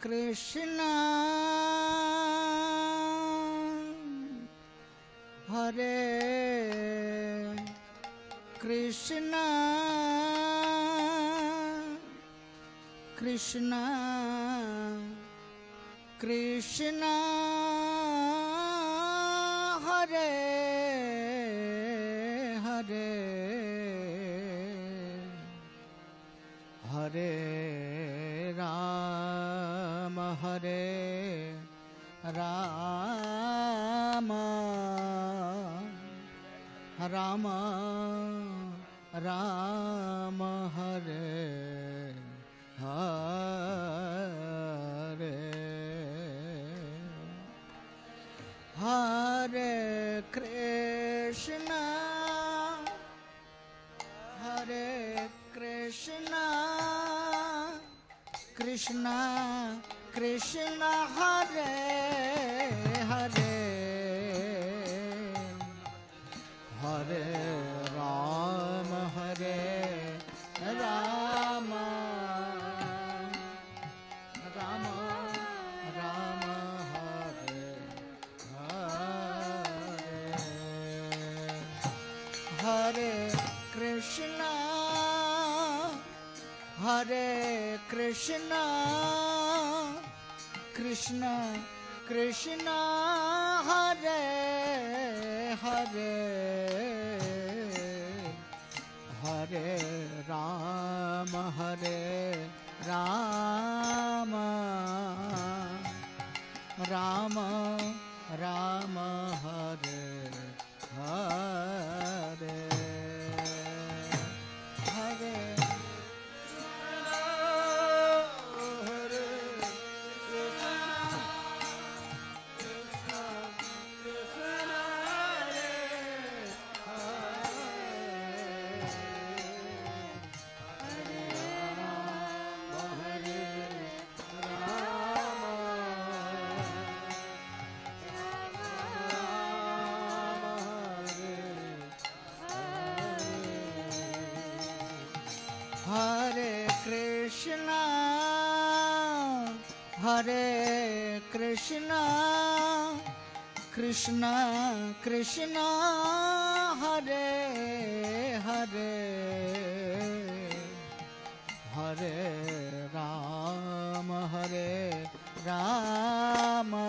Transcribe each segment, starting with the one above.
Krishna Hare Krishna Krishna Krishna Hare Hare Hare Rama Hare Rama Rama Rama Hare Hare Hare Krishna Hare Krishna Krishna Krishna Hare Hare Hare Rama Hare Rama Rama Rama Hare Hare Hare Krishna Hare Krishna Krishna Krishna Hare Hare Hare Rama Hare Rama Rama Rama Hare Hare Hare Hare Krishna Hare Krishna Krishna Krishna Hare Hare Hare Rama Hare Rama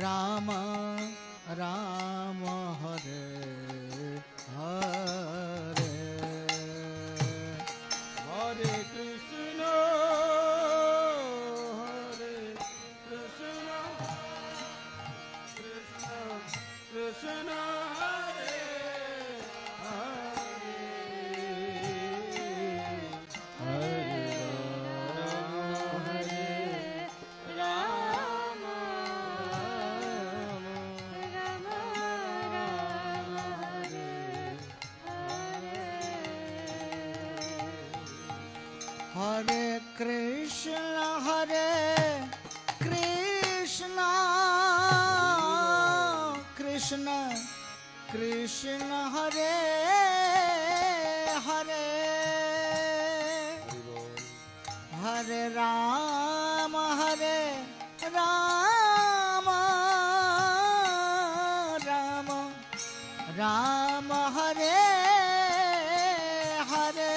Rama Rama Hare Hare Hare Krishna Hare Krishna Krishna Krishna Hare Hare Hare Rama Hare Rama Rama Hare Hare Krishna Hare Krishna Krishna Krishna Hare Hare Hare Rama Hare Rama Rama Rama Hare Hare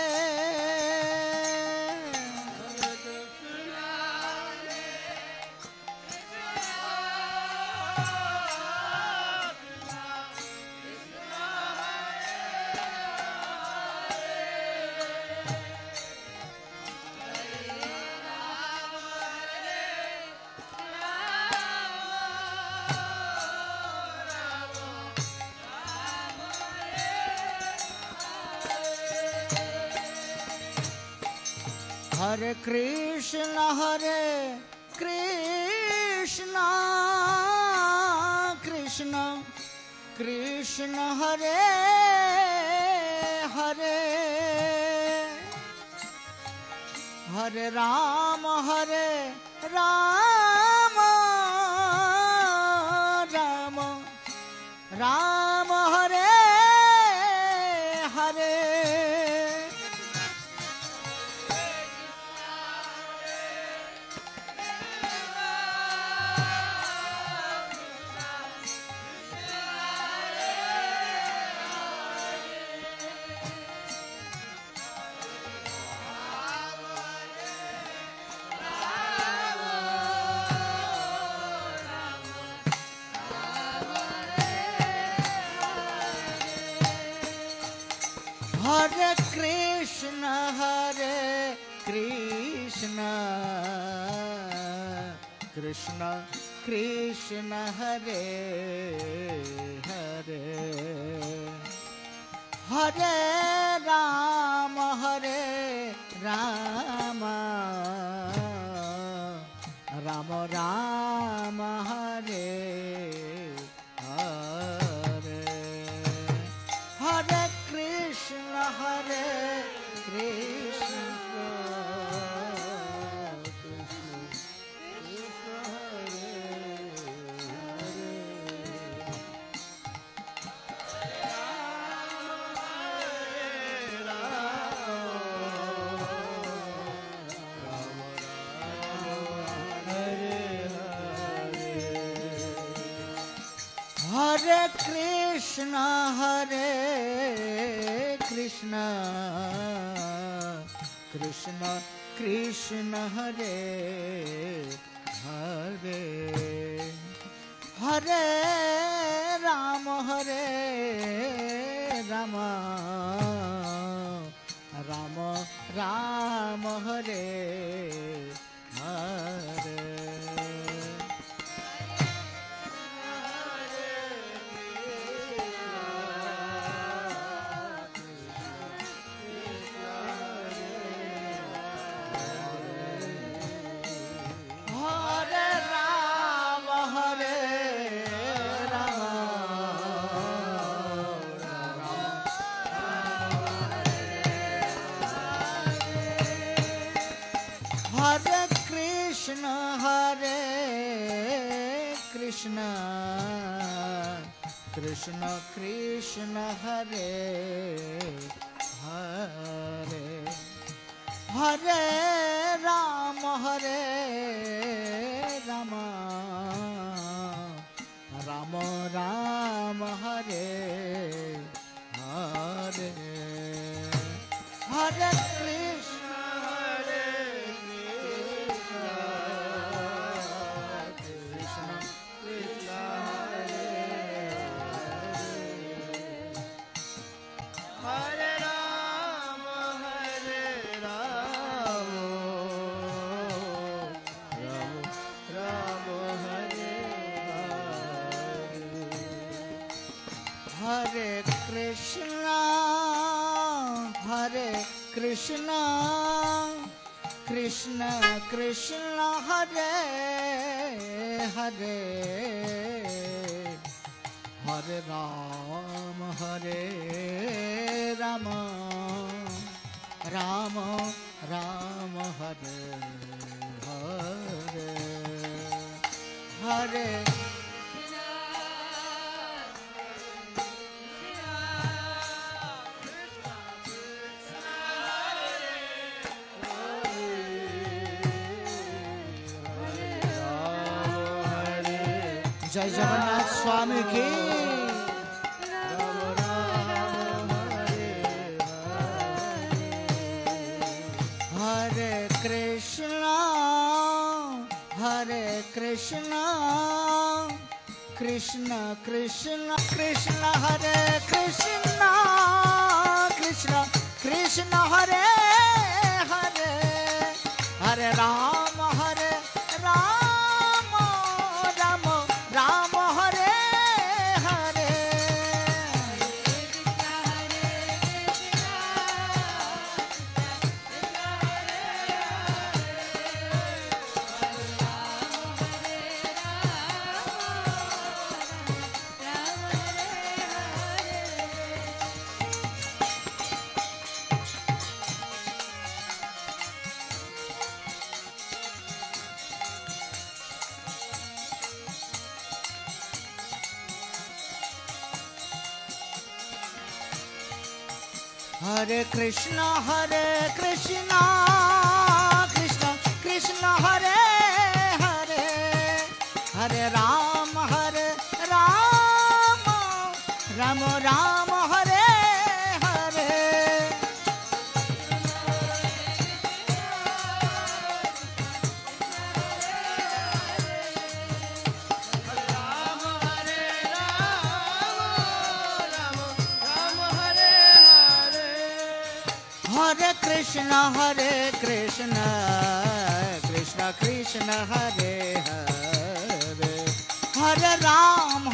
Hare Krishna Hare Krishna Krishna Krishna Hare Hare Hare Rama Hare Rama Rama Rama Hare Hare Hare Krishna Krishna Krishna Hare Hare Hare Rama Rama Rama Hare Hare Hare Krishna Krishna Hare Krishna Krishna Krishna Hare Hare Hare Rama Rama Rama Hare Hare Hare Krishna Krishna Krishna Hare Hare Hare Rama Rama Rama Hare Hare Hare Krishna Hare Krishna Krishna Krishna Hare Hare Hare Rama Rama Rama Hare Hare Hare जय जगन्नाथ स्वामी की हरे कृष्णा कृष्ण कृष्ण कृष्ण हरे Krishna Krishna Krishna Hare Hare Hare Ram Ram Ram Hare Hare Hare Krishna Krishna Krishna Hare Hare Hare Ram Ram Ram Hare Hare Hare Krishna Krishna Krishna Hare Hare Hare Ram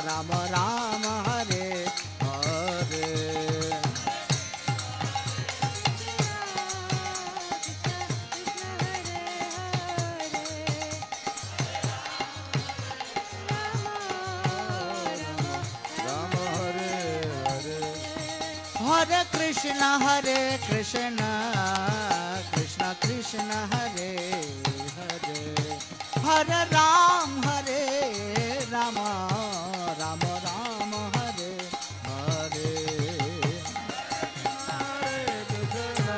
Ram Ram Hare Hare Hare Krishna Krishna Krishna Hare Hare Hare Ram Rama Ram Ram Hare Hare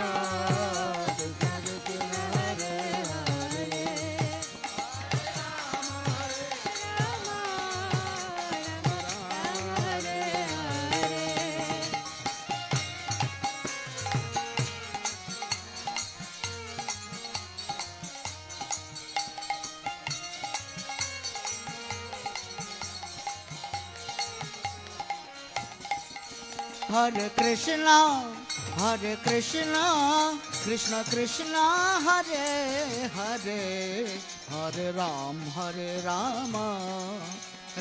Hare Krishna Krishna Hare Hare Hare Krishna Krishna Krishna Hare Hare Hare Ram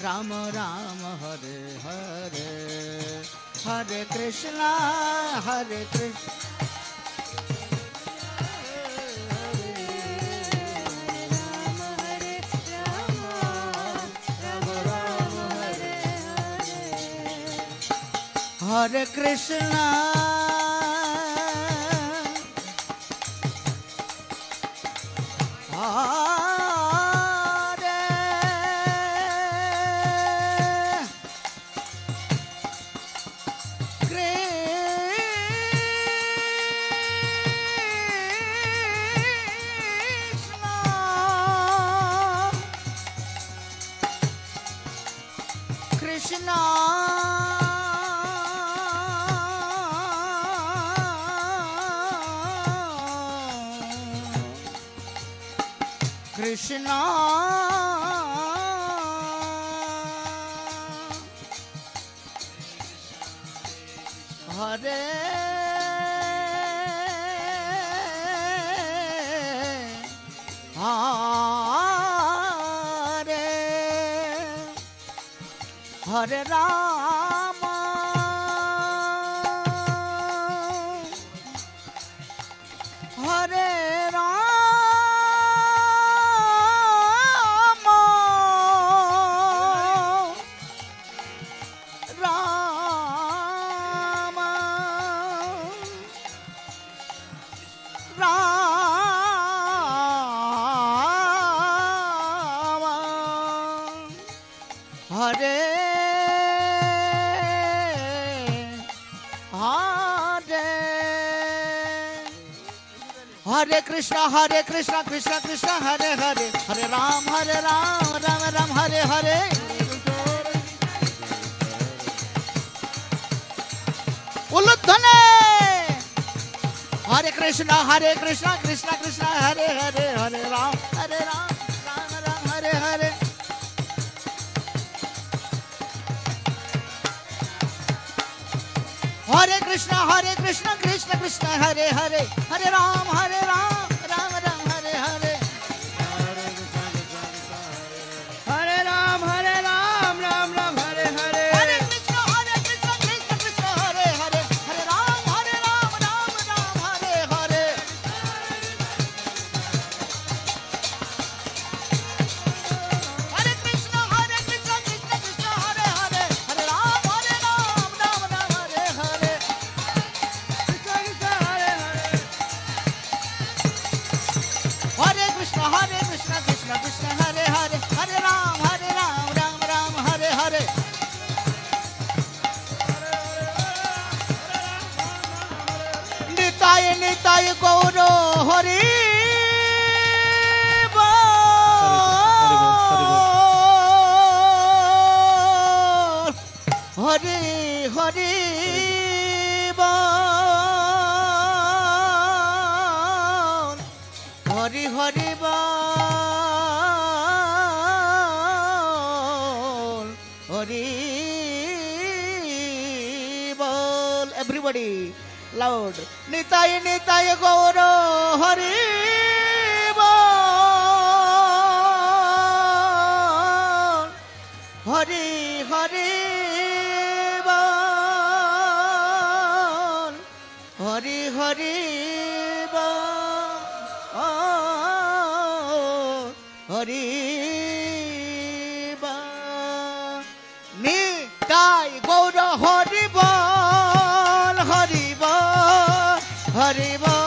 Ram Ram Hare Hare Hare Krishna Hare Krishna Krishna Hare Hare Rama Hare Rama Rama Rama Hare Hare Krishna Krishna Krishna Hare Hare Hare Ram Ram Ram Hare Hare Uludhane Hare Krishna Krishna Krishna Hare Hare Hare Ram Ram Ram Hare Hare Hare Krishna Krishna Krishna Hare Hare Hare Ram Ram Ram Hare Hare Hare Ram Ram Ram Hare Hare Hare Krishna Krishna Krishna Hare Hare Hare Ram Ram Ram Hare Hare Hare Krishna Krishna Krishna Hare Hare Hare Ram Ram Hare Hare Hare Krishna Krishna Krishna Hare Hare Hare Ram Ram Ram Hare Hare Nitai Gauro Hari Hari Hari Hari Hari Bol Hari Bol everybody loud. Nitai Nitai Gaura Hari Bol, Hari Hari Bol, Hari Hari Bol, Hari Bol. Nitai Gaura Hari Bol, Hari Bol, Hari Bol.